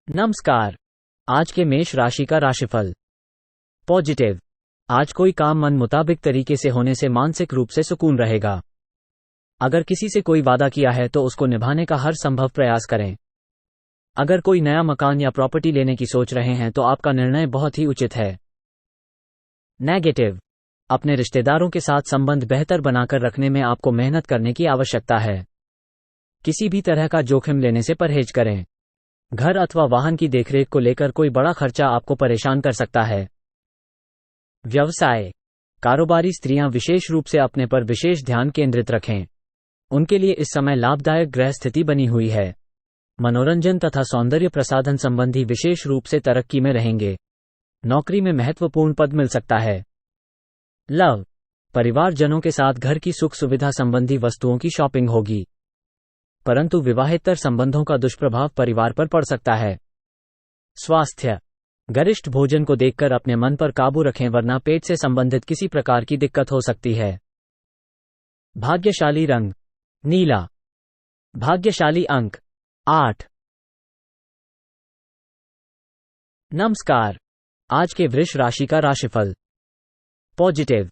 नमस्कार। आज के मेष राशि का राशिफल। पॉजिटिव। आज कोई काम मन मुताबिक तरीके से होने से मानसिक रूप से सुकून रहेगा। अगर किसी से कोई वादा किया है तो उसको निभाने का हर संभव प्रयास करें। अगर कोई नया मकान या प्रॉपर्टी लेने की सोच रहे हैं तो आपका निर्णय बहुत ही उचित है। नेगेटिव। अपने रिश्तेदारों के साथ संबंध बेहतर बनाकर रखने में आपको मेहनत करने की आवश्यकता है। किसी भी तरह का जोखिम लेने से परहेज करें। घर अथवा वाहन की देखरेख को लेकर कोई बड़ा खर्चा आपको परेशान कर सकता है। व्यवसाय। कारोबारी स्त्रियां विशेष रूप से अपने पर विशेष ध्यान केंद्रित रखें। उनके लिए इस समय लाभदायक ग्रह स्थिति बनी हुई है। मनोरंजन तथा सौंदर्य प्रसाधन संबंधी विशेष रूप से तरक्की में रहेंगे। नौकरी में महत्वपूर्ण पद मिल सकता है। लव। परिवारजनों के साथ घर की सुख सुविधा संबंधी वस्तुओं की शॉपिंग होगी, परंतु विवाहेतर संबंधों का दुष्प्रभाव परिवार पर पड़ सकता है। स्वास्थ्य। गरिष्ठ भोजन को देखकर अपने मन पर काबू रखें, वरना पेट से संबंधित किसी प्रकार की दिक्कत हो सकती है। भाग्यशाली रंग नीला। भाग्यशाली अंक 8। नमस्कार। आज के वृष राशि का राशिफल। पॉजिटिव।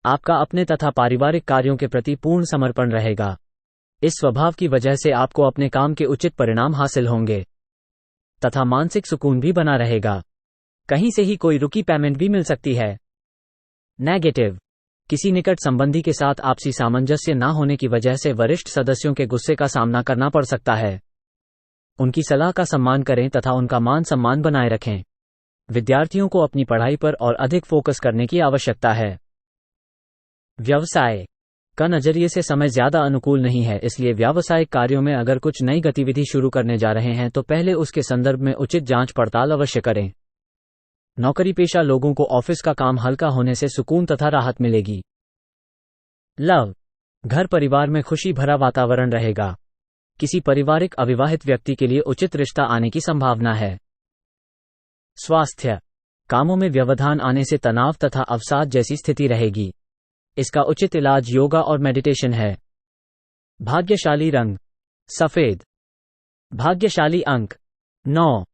आपका अपने तथा पारिवारिक कार्यों के प्रति पूर्ण समर्पण रहेगा। इस स्वभाव की वजह से आपको अपने काम के उचित परिणाम हासिल होंगे तथा मानसिक सुकून भी बना रहेगा। कहीं से ही कोई रुकी पेमेंट भी मिल सकती है। नेगेटिव। किसी निकट संबंधी के साथ आपसी सामंजस्य न होने की वजह से वरिष्ठ सदस्यों के गुस्से का सामना करना पड़ सकता है। उनकी सलाह का सम्मान करें तथा उनका मान सम्मान बनाए रखें। विद्यार्थियों को अपनी पढ़ाई पर और अधिक फोकस करने की आवश्यकता है। व्यवसाय का नजरिए से समय ज्यादा अनुकूल नहीं है, इसलिए व्यावसायिक कार्यों में अगर कुछ नई गतिविधि शुरू करने जा रहे हैं तो पहले उसके संदर्भ में उचित जांच पड़ताल अवश्य करें। नौकरी पेशा लोगों को ऑफिस का काम हल्का होने से सुकून तथा राहत मिलेगी। लव। घर परिवार में खुशी भरा वातावरण रहेगा। किसी पारिवारिक अविवाहित व्यक्ति के लिए उचित रिश्ता आने की संभावना है। स्वास्थ्य। कामों में व्यवधान आने से तनाव तथा अवसाद जैसी स्थिति रहेगी। इसका उचित इलाज योगा और मेडिटेशन है। भाग्यशाली रंग सफेद। भाग्यशाली अंक 9।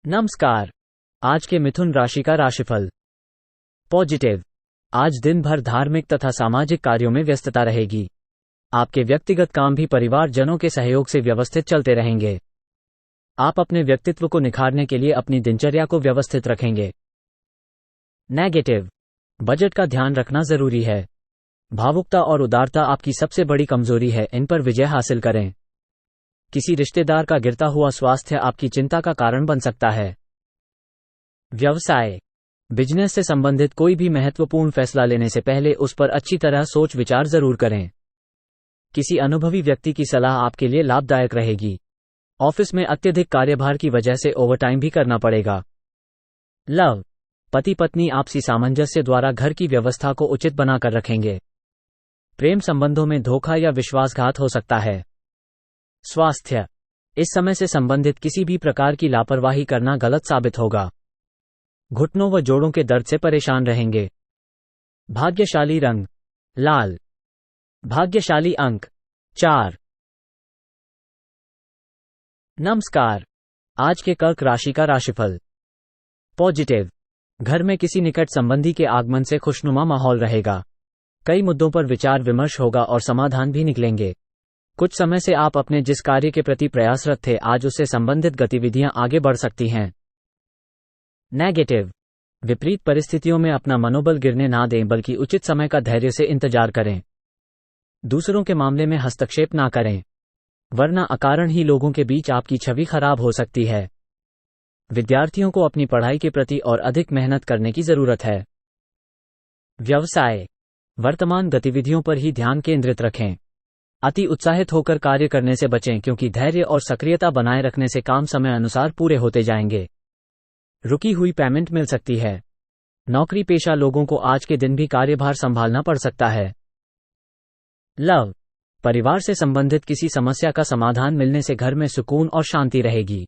नमस्कार। आज के मिथुन राशि का राशिफल। पॉजिटिव। आज दिन भर धार्मिक तथा सामाजिक कार्यों में व्यस्तता रहेगी। आपके व्यक्तिगत काम भी परिवारजनों के सहयोग से व्यवस्थित चलते रहेंगे। आप अपने व्यक्तित्व को निखारने के लिए अपनी दिनचर्या को व्यवस्थित रखेंगे। नेगेटिव। बजट का ध्यान रखना जरूरी है। भावुकता और उदारता आपकी सबसे बड़ी कमजोरी है, इन पर विजय हासिल करें। किसी रिश्तेदार का गिरता हुआ स्वास्थ्य आपकी चिंता का कारण बन सकता है। व्यवसाय। बिजनेस से संबंधित कोई भी महत्वपूर्ण फैसला लेने से पहले उस पर अच्छी तरह सोच विचार जरूर करें। किसी अनुभवी व्यक्ति की सलाह आपके लिए लाभदायक रहेगी। ऑफिस में अत्यधिक कार्यभार की वजह से ओवरटाइम भी करना पड़ेगा। लव। पति पत्नी आपसी सामंजस्य द्वारा घर की व्यवस्था को उचित बनाकर रखेंगे। प्रेम संबंधों में धोखा या विश्वासघात हो सकता है। स्वास्थ्य। इस समय से संबंधित किसी भी प्रकार की लापरवाही करना गलत साबित होगा। घुटनों व जोड़ों के दर्द से परेशान रहेंगे। भाग्यशाली रंग लाल। भाग्यशाली अंक 4। नमस्कार। आज के कर्क राशि का राशिफल। पॉजिटिव। घर में किसी निकट संबंधी के आगमन से खुशनुमा माहौल रहेगा। कई मुद्दों पर विचार विमर्श होगा और समाधान भी निकलेंगे। कुछ समय से आप अपने जिस कार्य के प्रति प्रयासरत थे, आज उससे संबंधित गतिविधियां आगे बढ़ सकती हैं। नेगेटिव। विपरीत परिस्थितियों में अपना मनोबल गिरने ना दें, बल्कि उचित समय का धैर्य से इंतजार करें। दूसरों के मामले में हस्तक्षेप ना करें, वरना अकारण ही लोगों के बीच आपकी छवि खराब हो सकती है। विद्यार्थियों को अपनी पढ़ाई के प्रति और अधिक मेहनत करने की जरूरत है। व्यवसाय। वर्तमान गतिविधियों पर ही ध्यान केंद्रित रखें। अति उत्साहित होकर कार्य करने से बचें, क्योंकि धैर्य और सक्रियता बनाए रखने से काम समय अनुसार पूरे होते जाएंगे। रुकी हुई पेमेंट मिल सकती है। नौकरी पेशा लोगों को आज के दिन भी कार्यभार संभालना पड़ सकता है। लव। परिवार से संबंधित किसी समस्या का समाधान मिलने से घर में सुकून और शांति रहेगी।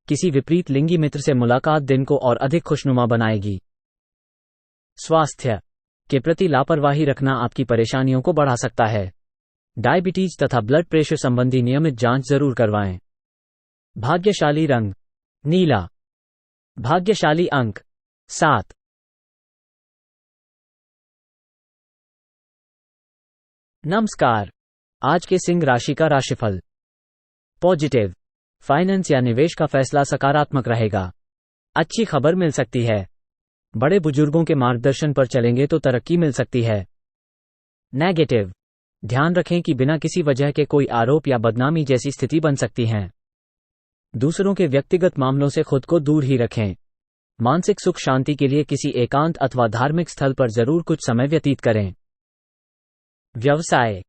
किसी विपरीत लिंगी मित्र से मुलाकात दिन को और अधिक खुशनुमा बनाएगी। स्वास्थ्य के प्रति लापरवाही रखना आपकी परेशानियों को बढ़ा सकता है। डायबिटीज तथा ब्लड प्रेशर संबंधी नियमित जांच जरूर करवाएं। भाग्यशाली रंग नीला। भाग्यशाली अंक 7। नमस्कार। आज के सिंह राशि का राशिफल। पॉजिटिव, फाइनेंस या निवेश का फैसला सकारात्मक रहेगा। अच्छी खबर मिल सकती है। बड़े बुजुर्गों के मार्गदर्शन पर चलेंगे तो तरक्की मिल सकती है। नेगेटिव, ध्यान रखें कि बिना किसी वजह के कोई आरोप या बदनामी जैसी स्थिति बन सकती है। दूसरों के व्यक्तिगत मामलों से खुद को दूर ही रखें। मानसिक सुख शांति के लिए किसी एकांत अथवा धार्मिक स्थल पर जरूर कुछ समय व्यतीत करें। व्यवसाय,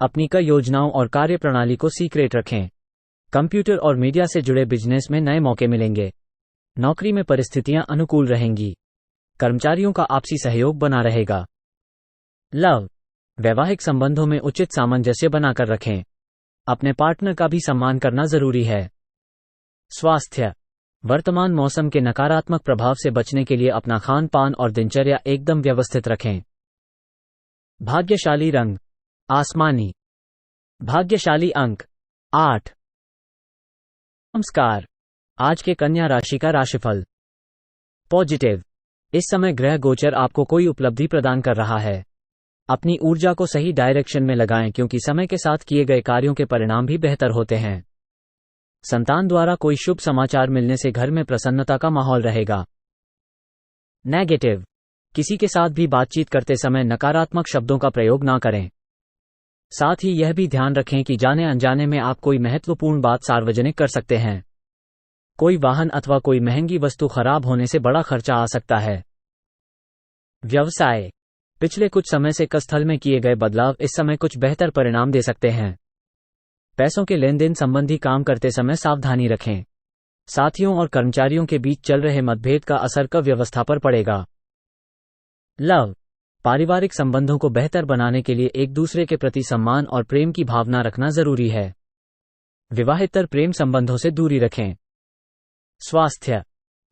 अपनी कई योजनाओं और कार्यप्रणाली को सीक्रेट रखें। कंप्यूटर और मीडिया से जुड़े बिजनेस में नए मौके मिलेंगे। नौकरी में परिस्थितियां अनुकूल रहेंगी। कर्मचारियों का आपसी सहयोग बना रहेगा। लव, वैवाहिक संबंधों में उचित सामंजस्य बनाकर रखें। अपने पार्टनर का भी सम्मान करना जरूरी है। स्वास्थ्य, वर्तमान मौसम के नकारात्मक प्रभाव से बचने के लिए अपना खान पान और दिनचर्या एकदम व्यवस्थित रखें। भाग्यशाली रंग आसमानी। भाग्यशाली अंक 8। नमस्कार। आज के कन्या राशि का राशिफल। पॉजिटिव, इस समय ग्रह गोचर आपको कोई उपलब्धि प्रदान कर रहा है। अपनी ऊर्जा को सही डायरेक्शन में लगाएं क्योंकि समय के साथ किए गए कार्यों के परिणाम भी बेहतर होते हैं। संतान द्वारा कोई शुभ समाचार मिलने से घर में प्रसन्नता का माहौल रहेगा। नेगेटिव, किसी के साथ भी बातचीत करते समय नकारात्मक शब्दों का प्रयोग ना करें। साथ ही यह भी ध्यान रखें कि जाने अनजाने में आप कोई महत्वपूर्ण बात सार्वजनिक कर सकते हैं। कोई वाहन अथवा कोई महंगी वस्तु खराब होने से बड़ा खर्चा आ सकता है। व्यवसाय, पिछले कुछ समय से स्थल में किए गए बदलाव इस समय कुछ बेहतर परिणाम दे सकते हैं। पैसों के लेन देन संबंधी काम करते समय सावधानी रखें। साथियों और कर्मचारियों के बीच चल रहे मतभेद का असर कर व्यवस्था पर पड़ेगा। लव, पारिवारिक संबंधों को बेहतर बनाने के लिए एक दूसरे के प्रति सम्मान और प्रेम की भावना रखना जरूरी है। विवाहेतर प्रेम संबंधों से दूरी रखें। स्वास्थ्य,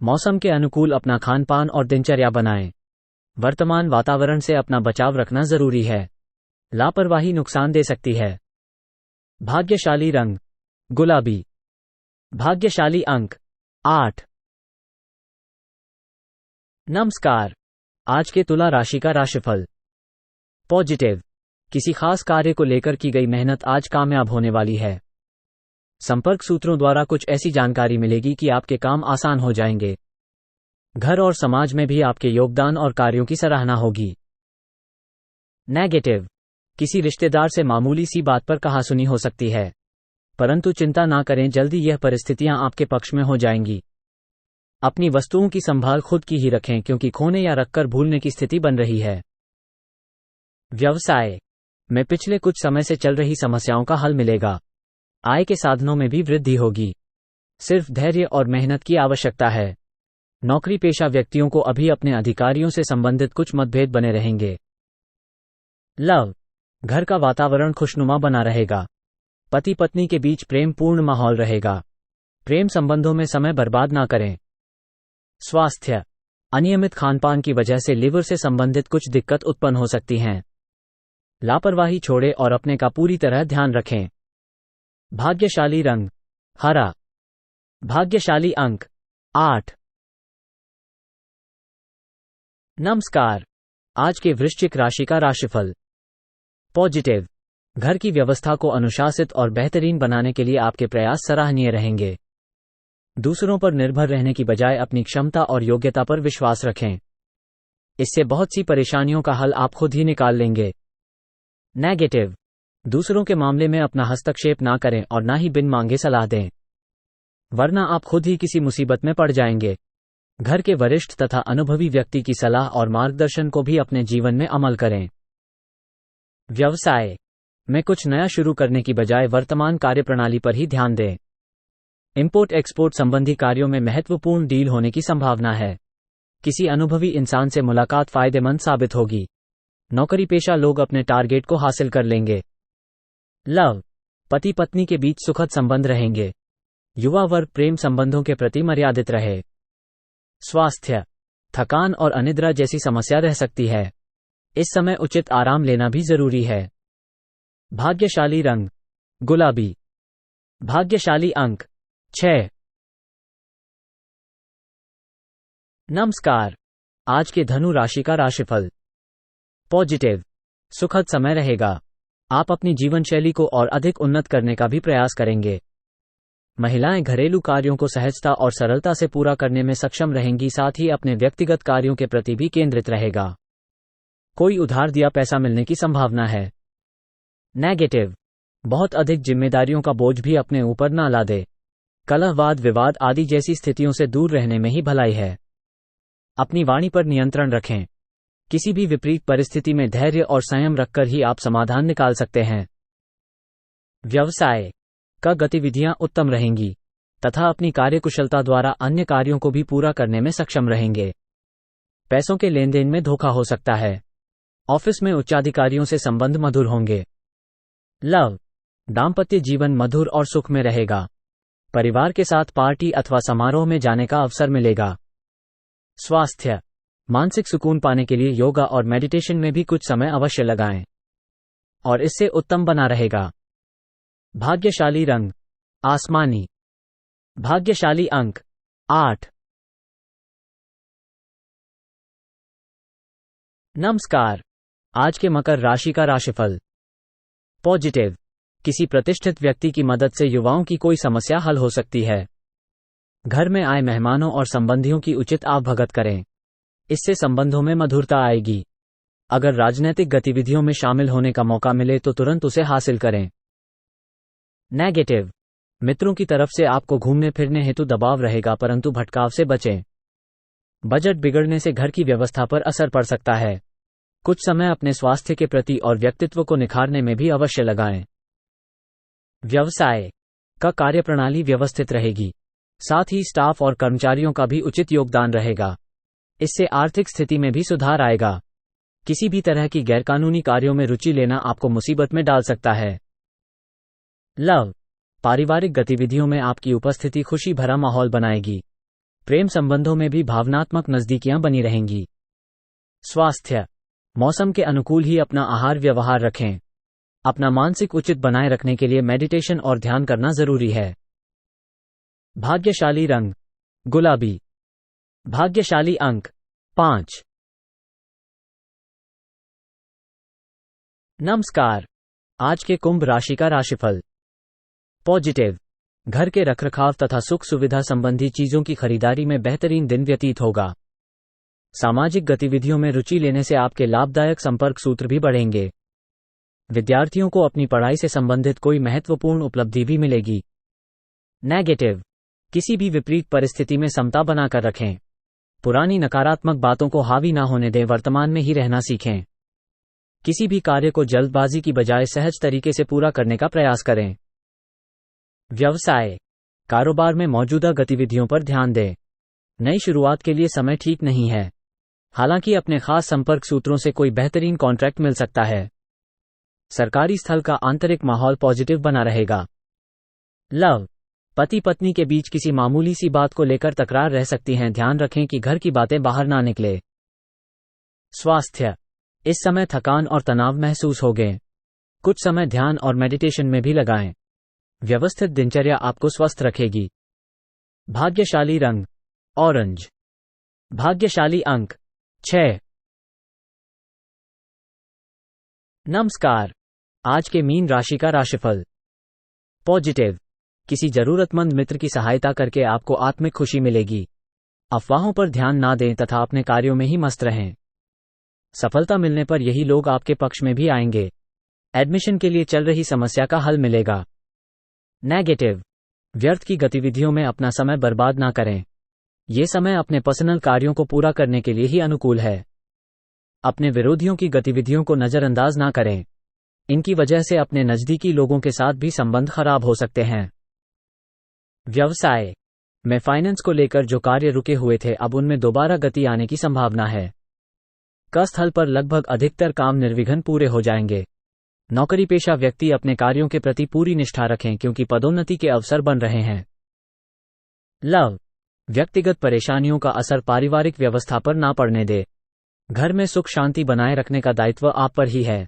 मौसम के अनुकूल अपना खान पान और दिनचर्या बनाएं। वर्तमान वातावरण से अपना बचाव रखना जरूरी है। लापरवाही नुकसान दे सकती है। भाग्यशाली रंग गुलाबी। भाग्यशाली अंक 8। नमस्कार। आज के तुला राशि का राशिफल। पॉजिटिव, किसी खास कार्य को लेकर की गई मेहनत आज कामयाब होने वाली है। संपर्क सूत्रों द्वारा कुछ ऐसी जानकारी मिलेगी कि आपके काम आसान हो जाएंगे। घर और समाज में भी आपके योगदान और कार्यों की सराहना होगी। नेगेटिव, किसी रिश्तेदार से मामूली सी बात पर कहासुनी हो सकती है, परंतु चिंता ना करें, जल्दी यह परिस्थितियां आपके पक्ष में हो जाएंगी। अपनी वस्तुओं की संभाल खुद की ही रखें क्योंकि खोने या रखकर भूलने की स्थिति बन रही है। व्यवसाय में पिछले कुछ समय से चल रही समस्याओं का हल मिलेगा। आय के साधनों में भी वृद्धि होगी। सिर्फ धैर्य और मेहनत की आवश्यकता है। नौकरी पेशा व्यक्तियों को अभी अपने अधिकारियों से संबंधित कुछ मतभेद बने रहेंगे। लव, घर का वातावरण खुशनुमा बना रहेगा। पति पत्नी के बीच प्रेम पूर्ण माहौल रहेगा। प्रेम संबंधों में समय बर्बाद ना करें। स्वास्थ्य, अनियमित खानपान की वजह से लिवर से संबंधित कुछ दिक्कत उत्पन्न हो सकती हैं। लापरवाही छोड़ें और अपने का पूरी तरह ध्यान रखें। भाग्यशाली रंग हरा। भाग्यशाली अंक 8। नमस्कार। आज के वृश्चिक राशि का राशिफल। पॉजिटिव, घर की व्यवस्था को अनुशासित और बेहतरीन बनाने के लिए आपके प्रयास सराहनीय रहेंगे। दूसरों पर निर्भर रहने की बजाय अपनी क्षमता और योग्यता पर विश्वास रखें। इससे बहुत सी परेशानियों का हल आप खुद ही निकाल लेंगे। नेगेटिव, दूसरों के मामले में अपना हस्तक्षेप ना करें और ना ही बिन मांगे सलाह दें, वरना आप खुद ही किसी मुसीबत में पड़ जाएंगे। घर के वरिष्ठ तथा अनुभवी व्यक्ति की सलाह और मार्गदर्शन को भी अपने जीवन में अमल करें। व्यवसाय में कुछ नया शुरू करने की बजाय वर्तमान कार्यप्रणाली पर ही ध्यान दें। इंपोर्ट एक्सपोर्ट संबंधी कार्यों में महत्वपूर्ण डील होने की संभावना है। किसी अनुभवी इंसान से मुलाकात फायदेमंद साबित होगी। नौकरी पेशा लोग अपने टारगेट को हासिल कर लेंगे। लव, पति पत्नी के बीच सुखद संबंध रहेंगे। युवा वर्ग प्रेम संबंधों के प्रति मर्यादित रहे। स्वास्थ्य, थकान और अनिद्रा जैसी समस्या रह सकती है। इस समय उचित आराम लेना भी जरूरी है। भाग्यशाली रंग गुलाबी। भाग्यशाली अंक 6। नमस्कार। आज के धनु राशि का राशिफल। पॉजिटिव, सुखद समय रहेगा। आप अपनी जीवन शैली को और अधिक उन्नत करने का भी प्रयास करेंगे। महिलाएं घरेलू कार्यों को सहजता और सरलता से पूरा करने में सक्षम रहेंगी, साथ ही अपने व्यक्तिगत कार्यों के प्रति भी केंद्रित रहेगा। कोई उधार दिया पैसा मिलने की संभावना है। नेगेटिव, बहुत अधिक जिम्मेदारियों का बोझ भी अपने ऊपर ना ला दे। कलहवाद विवाद आदि जैसी स्थितियों से दूर रहने में ही भलाई है। अपनी वाणी पर नियंत्रण रखें। किसी भी विपरीत परिस्थिति में धैर्य और संयम रखकर ही आप समाधान निकाल सकते हैं। व्यवसाय का गतिविधियां उत्तम रहेंगी तथा अपनी कार्यकुशलता द्वारा अन्य कार्यों को भी पूरा करने में सक्षम रहेंगे। पैसों के लेन देन में धोखा हो सकता है। ऑफिस में उच्चाधिकारियों से संबंध मधुर होंगे। लव, दाम्पत्य जीवन मधुर और सुख में रहेगा। परिवार के साथ पार्टी अथवा समारोह में जाने का अवसर मिलेगा। स्वास्थ्य, मानसिक सुकून पाने के लिए योगा और मेडिटेशन में भी कुछ समय अवश्य लगाएं और इससे उत्तम बना रहेगा। भाग्यशाली रंग आसमानी। भाग्यशाली अंक 8। नमस्कार। आज के मकर राशि का राशिफल। पॉजिटिव, किसी प्रतिष्ठित व्यक्ति की मदद से युवाओं की कोई समस्या हल हो सकती है। घर में आए मेहमानों और संबंधियों की उचित आवभगत करें, इससे संबंधों में मधुरता आएगी। अगर राजनीतिक गतिविधियों में शामिल होने का मौका मिले तो तुरंत उसे हासिल करें। नेगेटिव, मित्रों की तरफ से आपको घूमने फिरने हेतु दबाव रहेगा, परंतु भटकाव से बचें। बजट बिगड़ने से घर की व्यवस्था पर असर पड़ सकता है। कुछ समय अपने स्वास्थ्य के प्रति और व्यक्तित्व को निखारने में भी अवश्य लगाएं। व्यवसाय का कार्यप्रणाली व्यवस्थित रहेगी, साथ ही स्टाफ और कर्मचारियों का भी उचित योगदान रहेगा। इससे आर्थिक स्थिति में भी सुधार आएगा। किसी भी तरह की गैरकानूनी कार्यों में रुचि लेना आपको मुसीबत में डाल सकता है। लव, पारिवारिक गतिविधियों में आपकी उपस्थिति खुशी भरा माहौल बनाएगी। प्रेम संबंधों में भी भावनात्मक नजदीकियां बनी रहेंगी। स्वास्थ्य, मौसम के अनुकूल ही अपना आहार व्यवहार रखें। अपना मानसिक उचित बनाए रखने के लिए मेडिटेशन और ध्यान करना जरूरी है। भाग्यशाली रंग गुलाबी। भाग्यशाली अंक 5। नमस्कार। आज के कुंभ राशि का राशिफल। पॉजिटिव, घर के रखरखाव तथा सुख सुविधा संबंधी चीजों की खरीदारी में बेहतरीन दिन व्यतीत होगा। सामाजिक गतिविधियों में रुचि लेने से आपके लाभदायक संपर्क सूत्र भी बढ़ेंगे। विद्यार्थियों को अपनी पढ़ाई से संबंधित कोई महत्वपूर्ण उपलब्धि भी मिलेगी। नेगेटिव, किसी भी विपरीत परिस्थिति में समता बनाकर रखें। पुरानी नकारात्मक बातों को हावी ना होने दें, वर्तमान में ही रहना सीखें। किसी भी कार्य को जल्दबाजी की बजाय सहज तरीके से पूरा करने का प्रयास करें। व्यवसाय, कारोबार में मौजूदा गतिविधियों पर ध्यान दें। नई शुरुआत के लिए समय ठीक नहीं है, हालांकि अपने खास संपर्क सूत्रों से कोई बेहतरीन कॉन्ट्रैक्ट मिल सकता है। सरकारी स्थल का आंतरिक माहौल पॉजिटिव बना रहेगा। लव, पति पत्नी के बीच किसी मामूली सी बात को लेकर तकरार रह सकती हैं, ध्यान रखें कि घर की बातें बाहर ना निकले। स्वास्थ्य, इस समय थकान और तनाव महसूस होगे। कुछ समय ध्यान और मेडिटेशन में भी लगाएं। व्यवस्थित दिनचर्या आपको स्वस्थ रखेगी। भाग्यशाली रंग ऑरेंज। भाग्यशाली अंक 6। नमस्कार। आज के मीन राशि का राशिफल। पॉजिटिव, किसी जरूरतमंद मित्र की सहायता करके आपको आत्मिक खुशी मिलेगी। अफवाहों पर ध्यान ना दें तथा अपने कार्यों में ही मस्त रहें। सफलता मिलने पर यही लोग आपके पक्ष में भी आएंगे। एडमिशन के लिए चल रही समस्या का हल मिलेगा। नेगेटिव, व्यर्थ की गतिविधियों में अपना समय बर्बाद ना करें। ये समय अपने पर्सनल कार्यों को पूरा करने के लिए ही अनुकूल है। अपने विरोधियों की गतिविधियों को नजरअंदाज ना करें। इनकी वजह से अपने नजदीकी लोगों के साथ भी संबंध खराब हो सकते हैं। व्यवसाय में फाइनेंस को लेकर जो कार्य रुके हुए थे, अब उनमें दोबारा गति आने की संभावना है। कार्यस्थल पर लगभग अधिकतर काम निर्विघ्न पूरे हो जाएंगे। नौकरी पेशा व्यक्ति अपने कार्यों के प्रति पूरी निष्ठा रखें, क्योंकि पदोन्नति के अवसर बन रहे हैं। लव, व्यक्तिगत परेशानियों का असर पारिवारिक व्यवस्था पर ना पड़ने दे। घर में सुख शांति बनाए रखने का दायित्व आप पर ही है।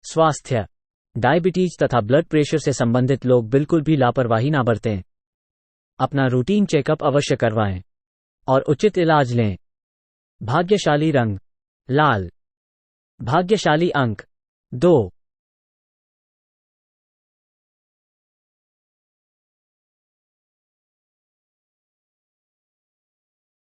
स्वास्थ्य, डायबिटीज तथा ब्लड प्रेशर से संबंधित लोग बिल्कुल भी लापरवाही ना बरतें। अपना रूटीन चेकअप अवश्य करवाएं और उचित इलाज लें। भाग्यशाली रंग लाल। भाग्यशाली अंक 2,